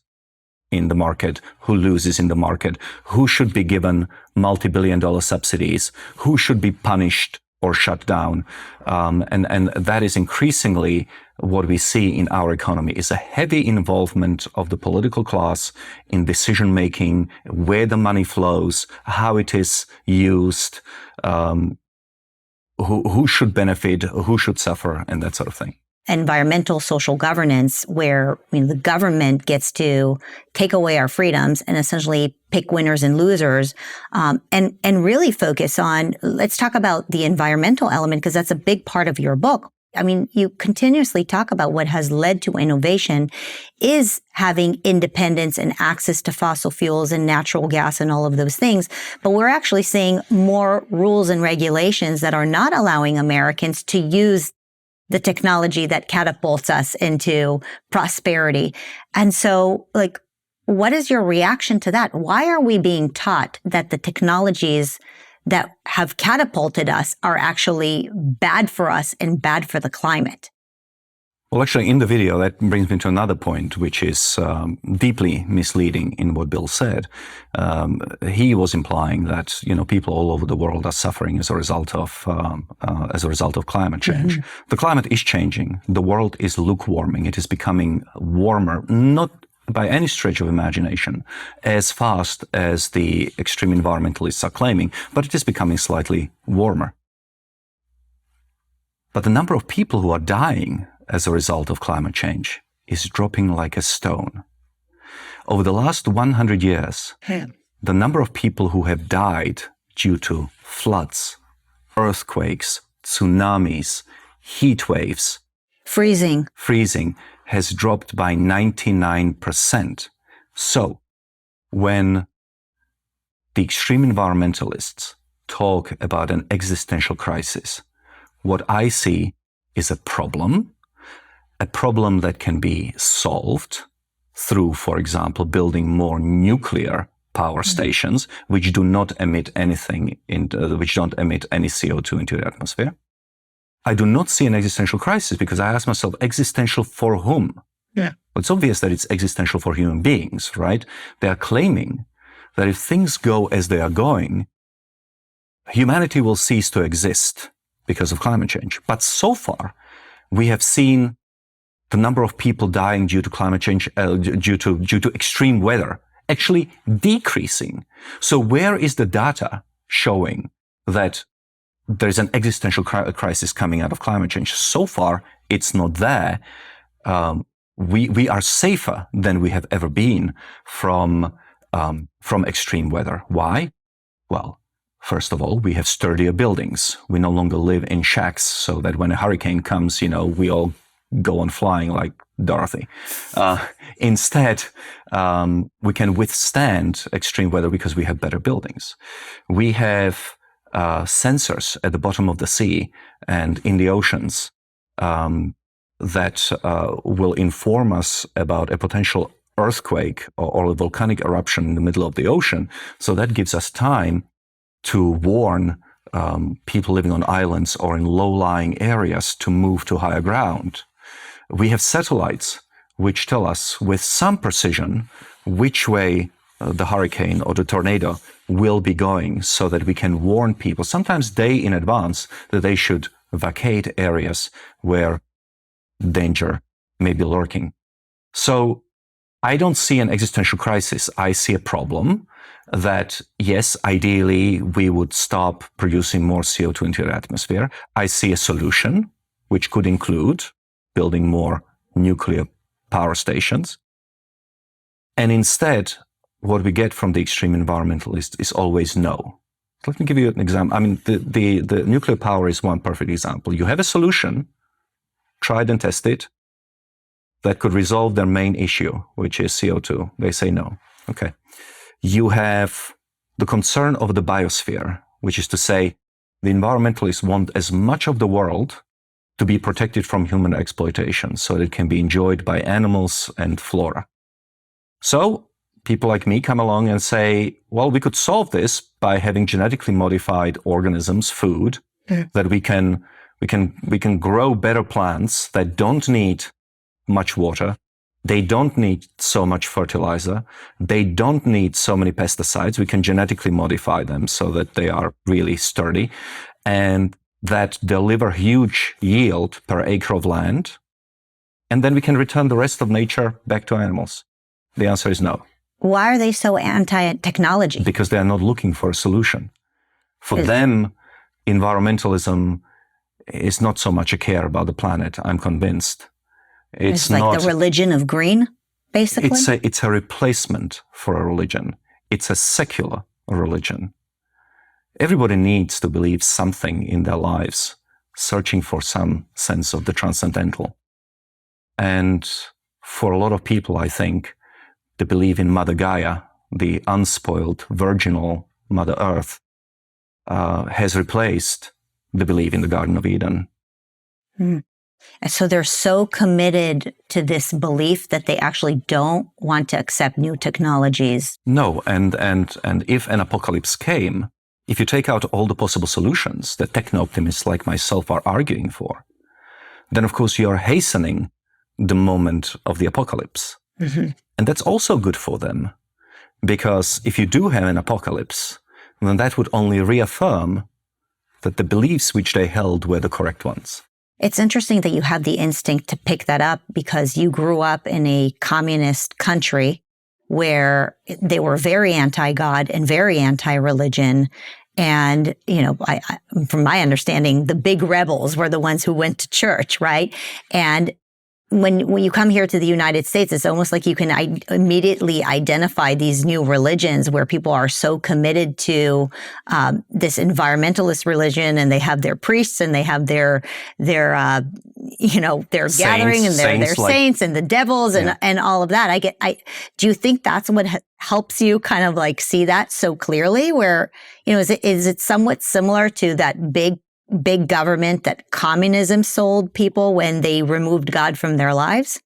S1: in the market, who loses in the market, who should be given multi-billion-dollar subsidies, who should be punished or shut down. And that is increasingly what we see in our economy is a heavy involvement of the political class in decision-making, where the money flows, how it is used, who should benefit, who should suffer, and that sort of thing.
S2: Environmental social governance, where the government gets to take away our freedoms and essentially pick winners and losers, and really focus on, let's talk about the environmental element, because that's a big part of your book. I mean, you continuously talk about what has led to innovation is having independence and access to fossil fuels and natural gas and all of those things. But we're actually seeing more rules and regulations that are not allowing Americans to use the technology that catapults us into prosperity. And so, what is your reaction to that? Why are we being taught that the technologies that have catapulted us are actually bad for us and bad for the climate?
S1: Well, actually, in the video, that brings me to another point, which is deeply misleading in what Bill said. He was implying that people all over the world are suffering as a result of climate change. Mm-hmm. The climate is changing. The world is lukewarming. It is becoming warmer, not by any stretch of imagination, as fast as the extreme environmentalists are claiming, but it is becoming slightly warmer. But the number of people who are dying as a result of climate change is dropping like a stone. Over the last 100 years, the number of people who have died due to floods, earthquakes, tsunamis, heat waves, freezing has dropped by 99%. So, when the extreme environmentalists talk about an existential crisis, what I see is a problem that can be solved through, for example, building more nuclear power stations, which do not emit which don't emit any CO2 into the atmosphere. I do not see an existential crisis because I ask myself, existential for whom? Yeah. Well, it's obvious that it's existential for human beings, right? They are claiming that if things go as they are going, humanity will cease to exist because of climate change. But so far, we have seen the number of people dying due to climate change, due to extreme weather, actually decreasing. So where is the data showing that there is an existential crisis coming out of climate change? So far, it's not there. We are safer than we have ever been from extreme weather. Why? Well, first of all, we have sturdier buildings. We no longer live in shacks, so that when a hurricane comes, we all go on flying like Dorothy. Instead, we can withstand extreme weather because we have better buildings. We have sensors at the bottom of the sea and in the oceans that will inform us about a potential earthquake or a volcanic eruption in the middle of the ocean. So that gives us time to warn people living on islands or in low-lying areas to move to higher ground. We have satellites which tell us with some precision which way the hurricane or the tornado will be going, so that we can warn people, sometimes days in advance, that they should vacate areas where danger may be lurking. So I don't see an existential crisis. I see a problem that, yes, ideally we would stop producing more CO2 into the atmosphere. I see a solution, which could include building more nuclear power stations. And instead, what we get from the extreme environmentalists is always no. Let me give you an example. I mean, the nuclear power is one perfect example. You have a solution, tried and tested, that could resolve their main issue, which is CO2. They say no. Okay. You have the concern of the biosphere, which is to say the environmentalists want as much of the world to be protected from human exploitation so that it can be enjoyed by animals and flora. So people like me come along and say, well, we could solve this by having genetically modified organisms, food, that we can grow better plants that don't need much water. They don't need so much fertilizer. They don't need so many pesticides. We can genetically modify them so that they are really sturdy and that deliver huge yield per acre of land. And then we can return the rest of nature back to animals. The answer is no.
S2: Why are they so anti-technology?
S1: Because they are not looking for a solution. For them, environmentalism is not so much a care about the planet, I'm convinced.
S2: It's like
S1: not
S2: the religion of green, basically?
S1: It's a replacement for a religion. It's a secular religion. Everybody needs to believe something in their lives, searching for some sense of the transcendental. And for a lot of people, I think, the belief in Mother Gaia, the unspoiled, virginal Mother Earth, has replaced the belief in the Garden of Eden.
S2: And so they're so committed to this belief that they actually don't want to accept new technologies.
S1: No, and if an apocalypse came, if you take out all the possible solutions that techno-optimists like myself are arguing for, then of course you're hastening the moment of the apocalypse. Mm-hmm. And that's also good for them, because if you do have an apocalypse, then that would only reaffirm that the beliefs which they held were the correct ones.
S2: It's interesting that you have the instinct to pick that up because you grew up in a communist country where they were very anti-God and very anti-religion. And, you know, from my understanding, the big rebels were the ones who went to church, right? And when you come here to the United States, it's almost like you can immediately identify these new religions where people are so committed to this environmentalist religion, and they have their priests and they have their gathering and their saints and the devils and all of that. Do you think that's what helps you kind of like see that so clearly? Where, you know, is it somewhat similar to that big government that communism sold people when they removed God from their lives?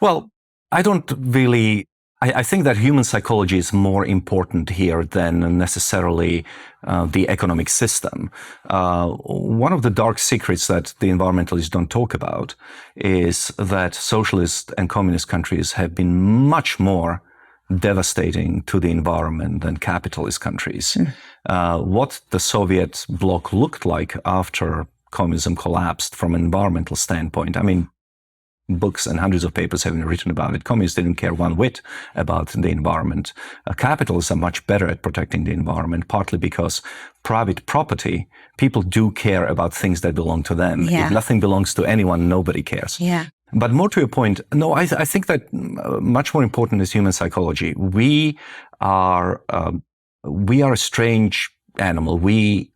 S1: Well, I don't really. I think that human psychology is more important here than necessarily the economic system. One of the dark secrets that the environmentalists don't talk about is that socialist and communist countries have been much more devastating to the environment than capitalist countries. What the Soviet bloc looked like after communism collapsed from an environmental standpoint, I mean, books and hundreds of papers have been written about it. Communists didn't care one whit about the environment. Capitalists are much better at protecting the environment, partly because private property, people do care about things that belong to them.
S2: Yeah.
S1: If nothing belongs to anyone, nobody cares.
S2: Yeah.
S1: But more to your point, no, I think that much more important is human psychology. We are a strange animal. We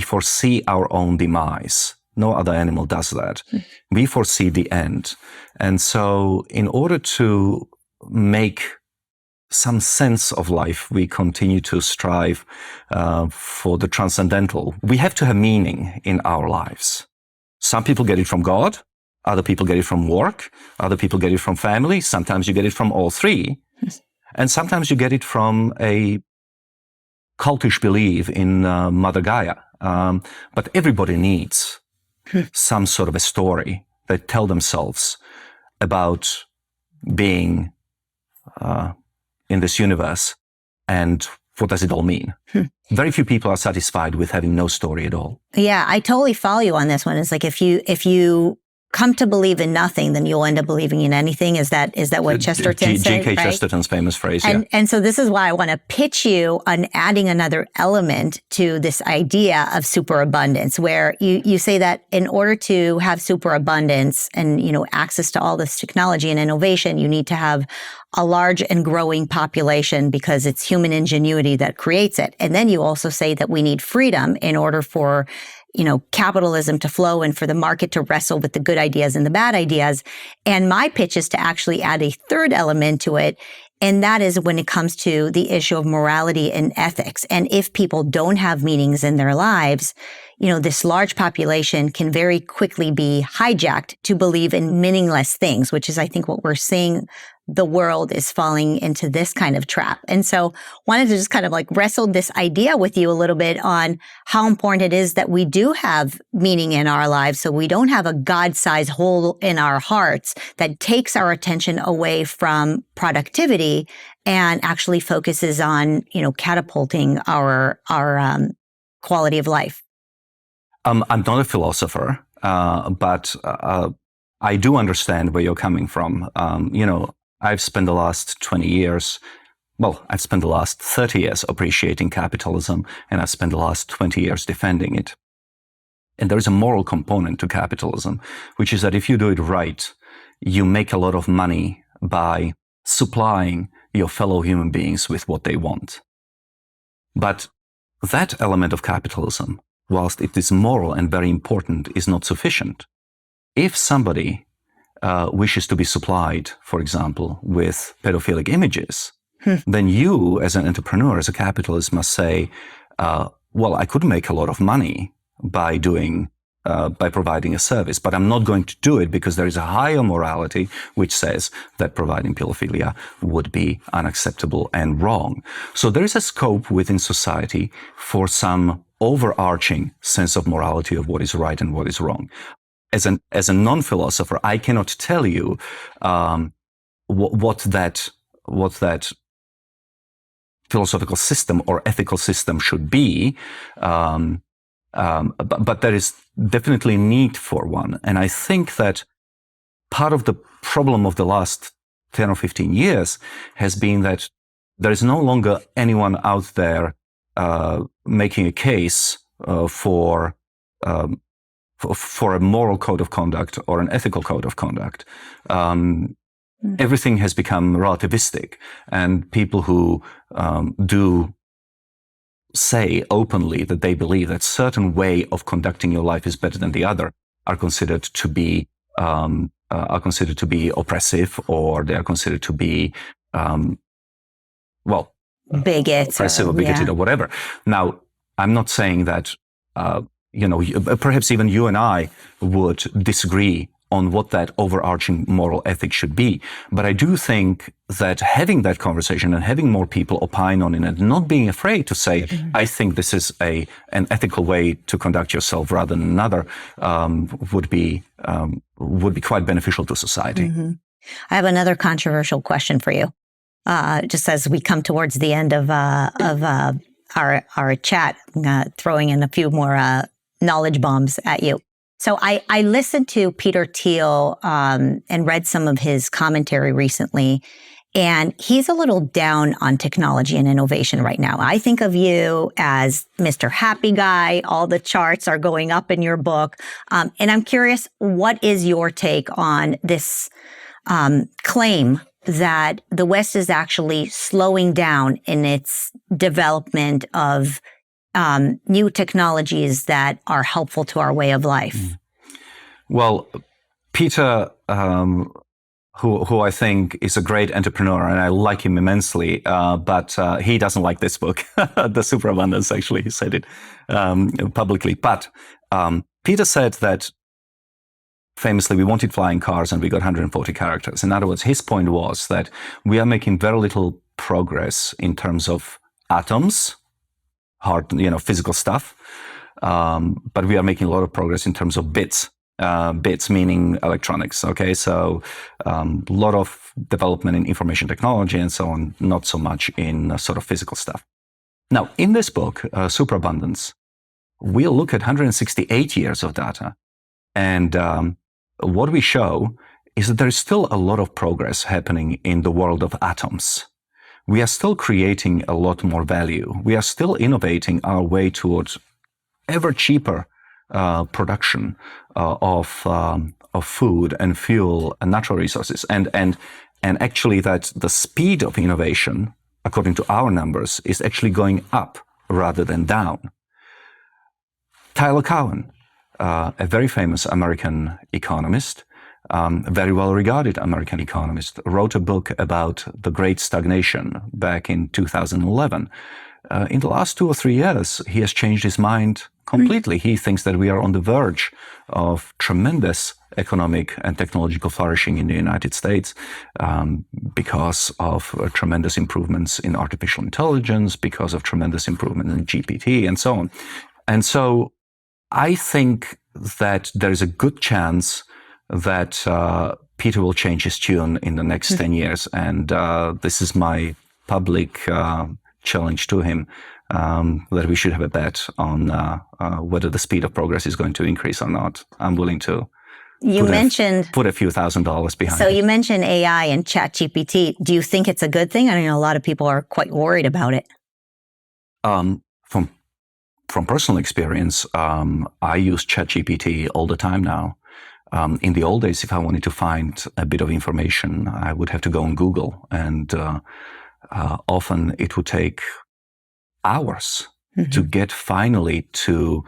S1: foresee our own demise. No other animal does that. We foresee the end. And so in order to make some sense of life, we continue to strive for the transcendental. We have to have meaning in our lives. Some people get it from God. Other people get it from work. Other people get it from family. Sometimes you get it from all three. And sometimes you get it from a cultish belief in Mother Gaia. But everybody needs some sort of a story they tell themselves about being in this universe and what does it all mean. Very few people are satisfied with having no story at all.
S2: Yeah, I totally follow you on this one. It's like if you come to believe in nothing, then you'll end up believing in anything. Is that what Chesterton said?
S1: G.K. Chesterton's famous phrase,
S2: And so this is why I want to pitch you on adding another element to this idea of superabundance, where you say that in order to have superabundance and, access to all this technology and innovation, you need to have a large and growing population because it's human ingenuity that creates it. And then you also say that we need freedom in order for capitalism to flow and for the market to wrestle with the good ideas and the bad ideas. And my pitch is to actually add a third element to it. And that is when it comes to the issue of morality and ethics. And if people don't have meanings in their lives, this large population can very quickly be hijacked to believe in meaningless things, which is, I think, what we're seeing. The world is falling into this kind of trap. And so wanted to just kind of wrestle this idea with you a little bit on how important it is that we do have meaning in our lives. So we don't have a God-sized hole in our hearts that takes our attention away from productivity and actually focuses on, catapulting our quality of life.
S1: I'm not a philosopher, but I do understand where you're coming from. I've spent the last 20 years, I've spent the last 30 years appreciating capitalism, and I've spent the last 20 years defending it. And there is a moral component to capitalism, which is that if you do it right, you make a lot of money by supplying your fellow human beings with what they want. But that element of capitalism, whilst it is moral and very important, is not sufficient. If somebody wishes to be supplied, for example, with pedophilic images, then you, as an entrepreneur, as a capitalist, must say, I could make a lot of money by providing a service, but I'm not going to do it because there is a higher morality which says that providing pedophilia would be unacceptable and wrong. So there is a scope within society for some overarching sense of morality of what is right and what is wrong. As a non-philosopher, I cannot tell you what that philosophical system or ethical system should be, but there is definitely need for one. And I think that part of the problem of the last 10 or 15 years has been that there is no longer anyone out there making a case for a moral code of conduct or an ethical code of conduct. Everything has become relativistic, and people who do say openly that they believe that certain way of conducting your life is better than the other are considered to be oppressive, or they are considered to be
S2: bigots,
S1: oppressive or bigoted or whatever. Now, I'm not saying that. Perhaps even you and I would disagree on what that overarching moral ethic should be. But I do think that having that conversation and having more people opine on it and not being afraid to say, I think this is an ethical way to conduct yourself rather than another, would be quite beneficial to society.
S2: I have another controversial question for you. Just as we come towards the end of our chat, throwing in a few more knowledge bombs at you. So I listened to Peter Thiel and read some of his commentary recently, and he's a little down on technology and innovation right now. I think of you as Mr. Happy Guy. All the charts are going up in your book. And I'm curious, what is your take on this claim that the West is actually slowing down in its development of new technologies that are helpful to our way of life?
S1: Well, Peter, who I think is a great entrepreneur, and I like him immensely, but he doesn't like this book, The Superabundance, actually. He said it publicly. But Peter said that famously, we wanted flying cars and we got 140 characters. In other words, his point was that we are making very little progress in terms of atoms, hard, physical stuff, but we are making a lot of progress in terms of bits. Bits meaning electronics. Okay, so a lot of development in information technology and so on, not so much in sort of physical stuff. Now, in this book, Superabundance, we'll look at 168 years of data, and what we show is that there is still a lot of progress happening in the world of atoms. We are still creating a lot more value. We are still innovating our way towards ever cheaper production of food and fuel and natural resources, and actually that the speed of innovation, according to our numbers, is actually going up rather than down. Tyler Cowen, a very famous American economist, very well regarded American economist, wrote a book about the Great Stagnation back in 2011. In the last 2 or 3 years, he has changed his mind completely. He thinks that we are on the verge of tremendous economic and technological flourishing in the United States because of tremendous improvements in artificial intelligence, because of tremendous improvement in GPT, and so on. And so I think that there is a good chance that Peter will change his tune in the next 10 years. And this is my public challenge to him, that we should have a bet on whether the speed of progress is going to increase or not. I'm willing to put a few $1,000s behind
S2: So
S1: it.
S2: you mentioned AI and ChatGPT. Do you think it's a good thing? I know a lot of people are quite worried about it.
S1: From personal experience, I use ChatGPT all the time now. In the old days, if I wanted to find a bit of information, I would have to go on Google, and often it would take hours to get finally to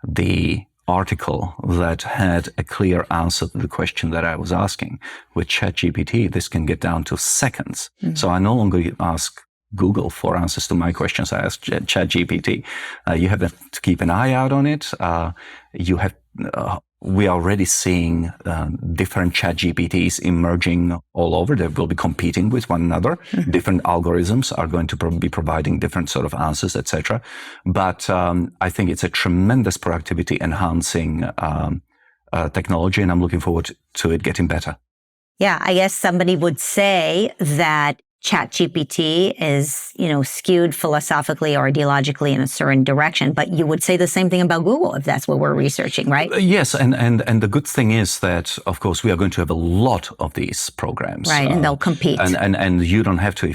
S1: the article that had a clear answer to the question that I was asking. With ChatGPT, this can get down to seconds. So I no longer ask Google for answers to my questions. I ask ChatGPT. You have to keep an eye out on it. We are already seeing different ChatGPTs emerging all over. They will be competing with one another. Different algorithms are going to be providing different sort of answers, etc. But I think it's a tremendous productivity enhancing technology, and I'm looking forward to it getting better.
S2: Yeah, I guess somebody would say that ChatGPT is, skewed philosophically or ideologically in a certain direction, but you would say the same thing about Google if that's what we're researching, right?
S1: Yes, and the good thing is that, of course, we are going to have a lot of these programs,
S2: right? And they'll compete,
S1: and you don't have to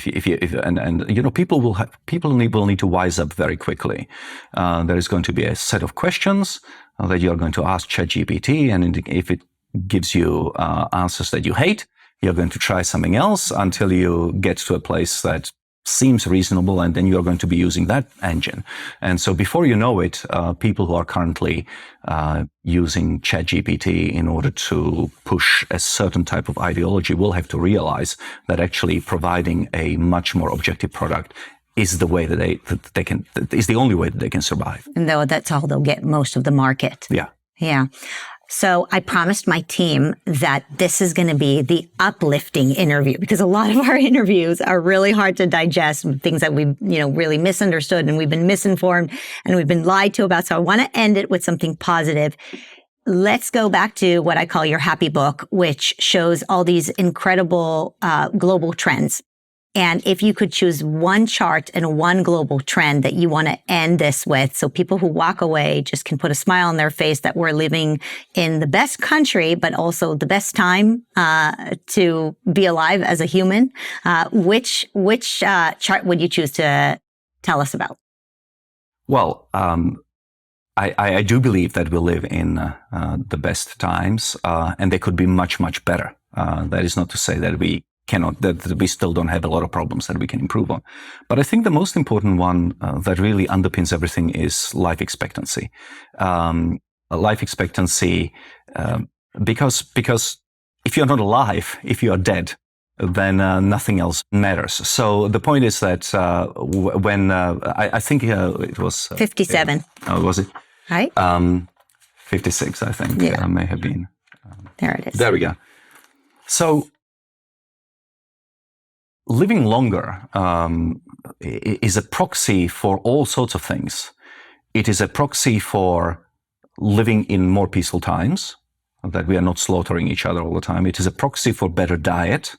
S1: people will need to wise up very quickly. There is going to be a set of questions that you are going to ask ChatGPT, and if it gives you answers that you hate, you're going to try something else until you get to a place that seems reasonable, and then you're going to be using that engine. And so before you know it, people who are currently using ChatGPT in order to push a certain type of ideology will have to realize that actually providing a much more objective product is the way that they can, is the only way that they can survive.
S2: And though that's how they'll get most of the market.
S1: Yeah.
S2: Yeah. So I promised my team that this is going to be the uplifting interview, because a lot of our interviews are really hard to digest, things that we've, really misunderstood, and we've been misinformed and we've been lied to about. So I want to end it with something positive. Let's go back to what I call your happy book, which shows all these incredible global trends. And if you could choose one chart and one global trend that you want to end this with, so people who walk away just can put a smile on their face that we're living in the best country, but also the best time to be alive as a human, which chart would you choose to tell us about?
S1: Well, I do believe that we live in the best times, and they could be much, much better. That is not to say that we still don't have a lot of problems that we can improve on. But I think the most important one that really underpins everything is life expectancy. Life expectancy, because if you're not alive, if you are dead, then nothing else matters. So the point is that when I think it was
S2: 57.
S1: Was it?
S2: Right.
S1: 56, I think.
S2: Yeah.
S1: May have been.
S2: There it is.
S1: There we go. So living longer is a proxy for all sorts of things. It is a proxy for living in more peaceful times, that we are not slaughtering each other all the time. It is a proxy for better diet.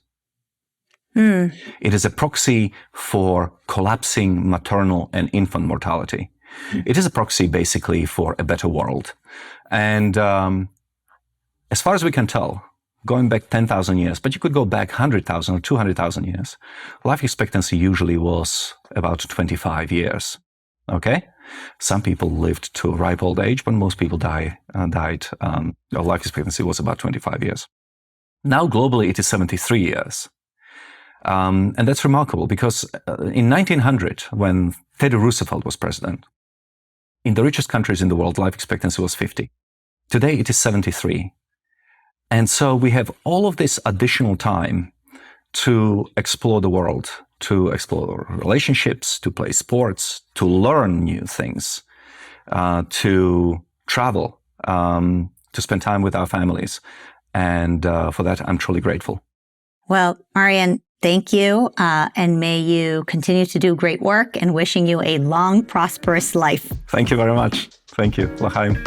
S1: It is a proxy for collapsing maternal and infant mortality. It is a proxy basically for a better world. And as far as we can tell, going back 10,000 years, but you could go back 100,000 or 200,000 years, life expectancy usually was about 25 years. Okay? Some people lived to a ripe old age, but most people died. Life expectancy was about 25 years. Now globally it is 73 years. And that's remarkable because in 1900, when Theodore Roosevelt was president, in the richest countries in the world, life expectancy was 50. Today it is 73. And so we have all of this additional time to explore the world, to explore relationships, to play sports, to learn new things, to travel, to spend time with our families. And for that, I'm truly grateful.
S2: Well, Marian, thank you. And may you continue to do great work, and wishing you a long, prosperous life.
S1: Thank you very much. Thank you. L'chaim.